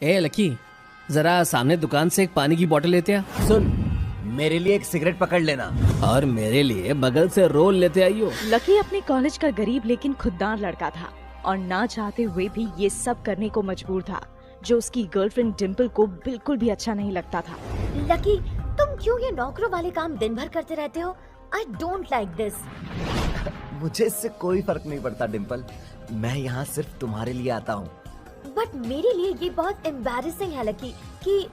ए lucky, जरा सामने दुकान से एक पानी की बोतल लेते आ। सुन, मेरे लिए एक सिगरेट पकड़ लेना और मेरे लिए बगल से रोल लेते आइयो। लकी अपने कॉलेज का गरीब लेकिन खुददार लड़का था और ना चाहते हुए भी ये सब करने को मजबूर था, जो उसकी गर्लफ्रेंड डिम्पल को बिल्कुल भी अच्छा नहीं लगता था। लकी, तुम क्यों ये नौकरों वाले काम दिन भर करते रहते हो? I don't like this. मुझे इससे कोई फर्क नहीं पड़ता डिम्पल, मैं यहाँ सिर्फ तुम्हारे लिए आता हूँ। बट मेरे लिए ये बहुत एम्बैरेसिंग है लकी कि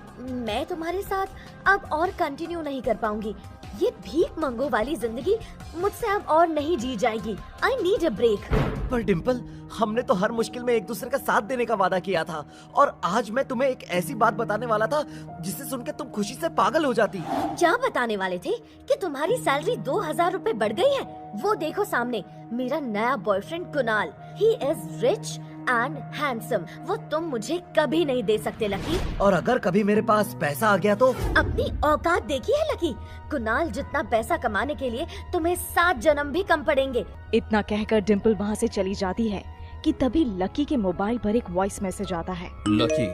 मैं तुम्हारे साथ अब और कंटिन्यू नहीं कर पाऊंगी। ये भीख मंगो वाली जिंदगी मुझसे अब और नहीं जी जाएगी। I need a break. पर डिम्पल, हमने तो हर मुश्किल में एक दूसरे का साथ देने का वादा किया था, और आज मैं तुम्हें एक ऐसी बात बताने वाला था जिसे सुनकर तुम खुशी से पागल हो जाती। क्या बताने वाले थे कि तुम्हारी सैलरी 2000 रुपए बढ़ गई है? वो देखो सामने, मेरा नया boyfriend Kunal. He is rich and handsome. वो तुम मुझे कभी नहीं दे सकते लकी। और अगर कभी मेरे पास पैसा आ गया तो? अपनी औकात देखी है लकी? कुणाल जितना पैसा कमाने के लिए तुम्हें 7 जन्म भी कम पड़ेंगे। इतना कहकर डिम्पल वहाँ से चली जाती है कि तभी लकी के मोबाइल पर एक वॉइस मैसेज आता है। लकी,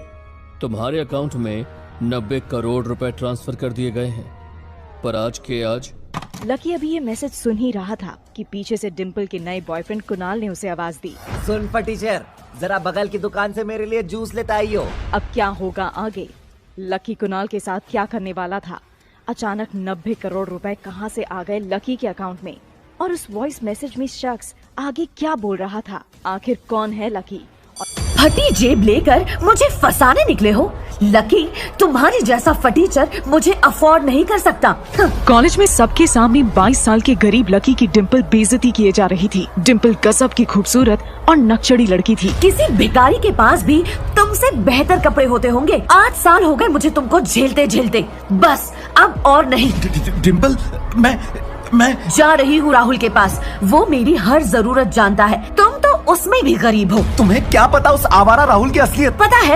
तुम्हारे अकाउंट में 90 करोड़ रुपए ट्रांसफर कर दिए गए हैं, पर आज के आज। लकी अभी ये मैसेज सुन ही रहा था कि पीछे से डिम्पल के नए बॉयफ्रेंड कुणाल ने उसे आवाज दी। सुन फटीचर, जरा बगल की दुकान से मेरे लिए जूस लेता आइयो। अब क्या होगा आगे? लकी कुणाल के साथ क्या करने वाला था? अचानक 90 करोड़ रुपए कहां से आ गए लकी के अकाउंट में? और उस वॉइस मैसेज में शख्स आगे क्या बोल रहा था? आखिर कौन है लकी? फटी जेब लेकर मुझे फंसाने निकले हो? लकी, तुम्हारी जैसा फटीचर मुझे अफोर्ड नहीं कर सकता। कॉलेज में सबके सामने 22 साल के गरीब लकी की डिम्पल बेइज्जती किए जा रही थी। डिम्पल गजब की खूबसूरत और नक्शड़ी लड़की थी। किसी भिखारी के पास भी तुमसे बेहतर कपड़े होते होंगे। 8 साल हो गए मुझे तुमको झेलते झेलते, बस अब और नहीं। डिम्पल, मैं जा रही हूँ राहुल के पास। वो मेरी हर जरूरत जानता है। तुम तो उसमें भी गरीब हो। तुम्हें क्या पता उस आवारा राहुल की असलियत?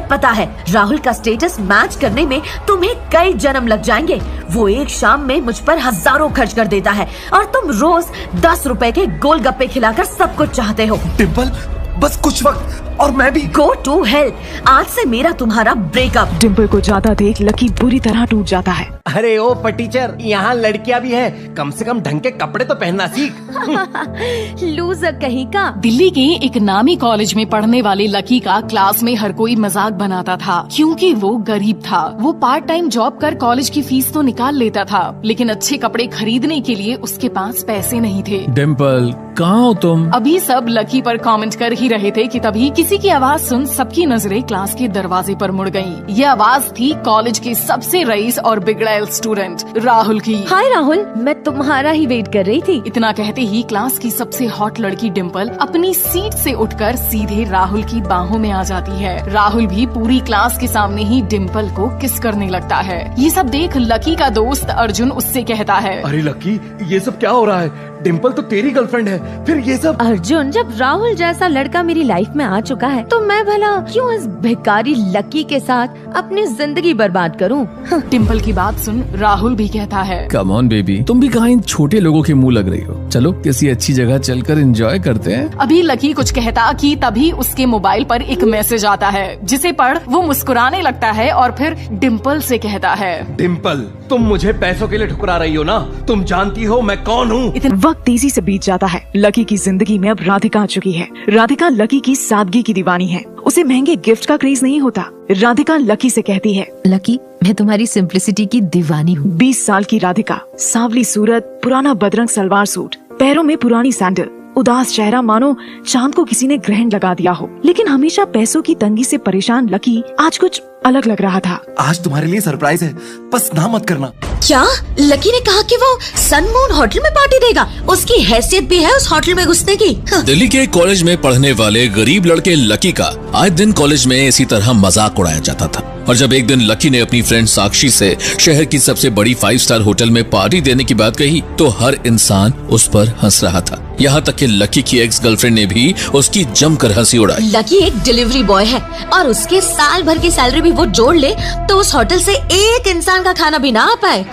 पता है। राहुल का स्टेटस मैच करने में तुम्हें कई जन्म लग जाएंगे। वो एक शाम में मुझ पर हजारों खर्च कर देता है और तुम रोज 10 रुपए के गोलगप्पे खिलाकर सब कुछ चाहते हो। डिम्पल, बस कुछ वक्त और मैं भी। Go to hell. आज से मेरा तुम्हारा ब्रेकअप। डिम्पल को ज्यादा देख लकी बुरी तरह टूट जाता है। अरे ओ फटीचर, यहाँ लड़कियां भी हैं, कम से कम ढंग के कपड़े तो पहनना सीख। लूजर कहीं का। दिल्ली के एक नामी कॉलेज में पढ़ने वाले लकी का क्लास में हर कोई मजाक बनाता था, क्योंकि वो गरीब था। वो पार्ट टाइम जॉब कर कॉलेज की फीस तो निकाल लेता था, लेकिन अच्छे कपड़े खरीदने के लिए उसके पास पैसे नहीं थे। डिम्पल, कहाँ हो तुम? अभी सब लकी पर कमेंट कर ही रहे थे कि तभी किसी की आवाज सुन सबकी नजरें क्लास के दरवाजे पर मुड़ गईं। ये आवाज थी कॉलेज के सबसे रईस और बिगड़ैल स्टूडेंट राहुल की। हाय राहुल, मैं तुम्हारा ही वेट कर रही थी। इतना कहते ही क्लास की सबसे हॉट लड़की डिम्पल अपनी सीट से उठकर सीधे राहुल की बाहों में आ जाती है। राहुल भी पूरी क्लास के सामने ही डिम्पल को किस करने लगता है। ये सब देख लकी का दोस्त अर्जुन उससे कहता है, अरे लकी, ये सब क्या हो रहा है? डिम्पल तो तेरी गर्लफ्रेंड है, फिर ये सब? अर्जुन, जब राहुल जैसा लड़का मेरी लाइफ में आ चुका है तो मैं भला क्यों इस भिखारी लकी के साथ अपनी जिंदगी बर्बाद करूं? डिम्पल की बात सुन राहुल भी कहता है, कम ऑन बेबी, तुम भी कहाँ इन छोटे लोगों के मुंह लग रही हो? चलो किसी अच्छी जगह चलकर एंजॉय करते हैं। अभी लकी कुछ कहता कि तभी उसके मोबाइल पर एक मैसेज आता है, जिसे पढ़ वो मुस्कुराने लगता है और फिर डिम्पल से कहता है, डिम्पल, तुम मुझे पैसों के लिए ठुकरा रही हो ना? तुम जानती हो मैं कौन हूँ? वक्त तेजी से बीत जाता है। लकी की जिंदगी में अब राधिका आ चुकी है। राधिका लकी की सादगी की दीवानी है। उसे महंगे गिफ्ट का क्रेज नहीं होता। राधिका लकी से कहती है, लकी, मैं तुम्हारी सिंप्लिसिटी की दीवानी हूँ। 20 साल की राधिका, सांवली सूरत, पुराना बदरंग सलवार सूट, पैरों में पुरानी सैंडल, उदास चेहरा मानो चांद को किसी ने ग्रहण लगा दिया हो। लेकिन हमेशा पैसों की तंगी से परेशान लकी आज कुछ अलग लग रहा था। आज तुम्हारे लिए सरप्राइज है, बस ना मत करना। क्या? लकी ने कहा कि वो सनमून होटल में पार्टी देगा? उसकी हैसियत भी है उस होटल में घुसने की? दिल्ली के कॉलेज में पढ़ने वाले गरीब लड़के लकी का आए दिन कॉलेज में इसी तरह मजाक उड़ाया जाता था। और जब एक दिन लकी ने अपनी फ्रेंड साक्षी से शहर की सबसे बड़ी 5 स्टार होटल में पार्टी देने की बात कही तो हर इंसान उस पर हंस रहा था। यहाँ तक कि कि लकी की एक्स गर्लफ्रेंड ने भी उसकी जमकर हंसी उड़ाई। लकी एक डिलीवरी बॉय है और उसके साल भर की सैलरी भी वो जोड़ ले तो उस होटल से एक इंसान का खाना भी ना आ पाए।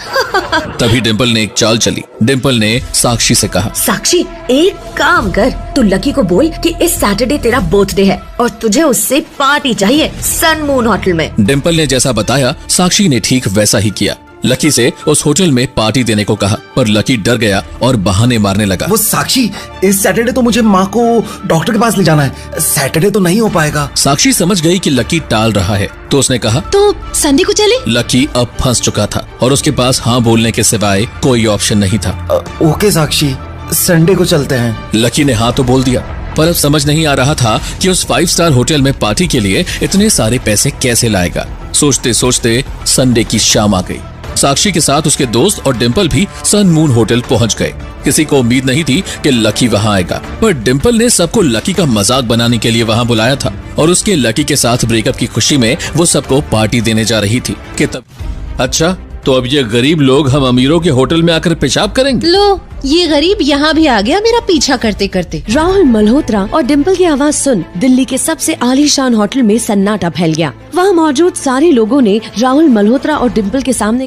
तभी डिम्पल ने एक चाल चली। डिम्पल ने साक्षी से कहा, साक्षी एक काम कर, तू लकी को बोल कि इस सैटरडे तेरा बर्थडे है और तुझे उससे पार्टी चाहिए सन मून होटल में। डिम्पल ने जैसा बताया साक्षी ने ठीक वैसा ही किया। लकी से उस होटल में पार्टी देने को कहा, पर लकी डर गया और बहाने मारने लगा। वो साक्षी, इस सैटरडे तो मुझे माँ को डॉक्टर के पास ले जाना है, सैटरडे तो नहीं हो पाएगा। साक्षी समझ गई कि लकी टाल रहा है तो उसने कहा, तो संडे को चले। लकी अब फंस चुका था और उसके पास हाँ बोलने के सिवाय कोई ऑप्शन नहीं था। ओके साक्षी, संडे को चलते हैं। लकी ने हाँ तो बोल दिया, पर अब समझ नहीं आ रहा था कि उस 5 स्टार होटल में पार्टी के लिए इतने सारे पैसे कैसे लाएगा। सोचते सोचते संडे की शाम आ गई। साक्षी के साथ उसके दोस्त और डिम्पल भी सन मून होटल पहुंच गए। किसी को उम्मीद नहीं थी कि लकी वहां आएगा, पर डिम्पल ने सबको लकी का मजाक बनाने के लिए वहां बुलाया था और उसके लकी के साथ ब्रेकअप की खुशी में वो सबको पार्टी देने जा रही थी कि तब अच्छा तो अब ये गरीब लोग हम अमीरों के होटल में आकर पेशाब करेंगे। लो ये गरीब यहाँ भी आ गया मेरा पीछा करते करते। राहुल मल्होत्रा और डिम्पल की आवाज सुन दिल्ली के सबसे आलीशान होटल में सन्नाटा फैल गया। वहाँ मौजूद सारे लोगों ने राहुल मल्होत्रा और डिम्पल के सामने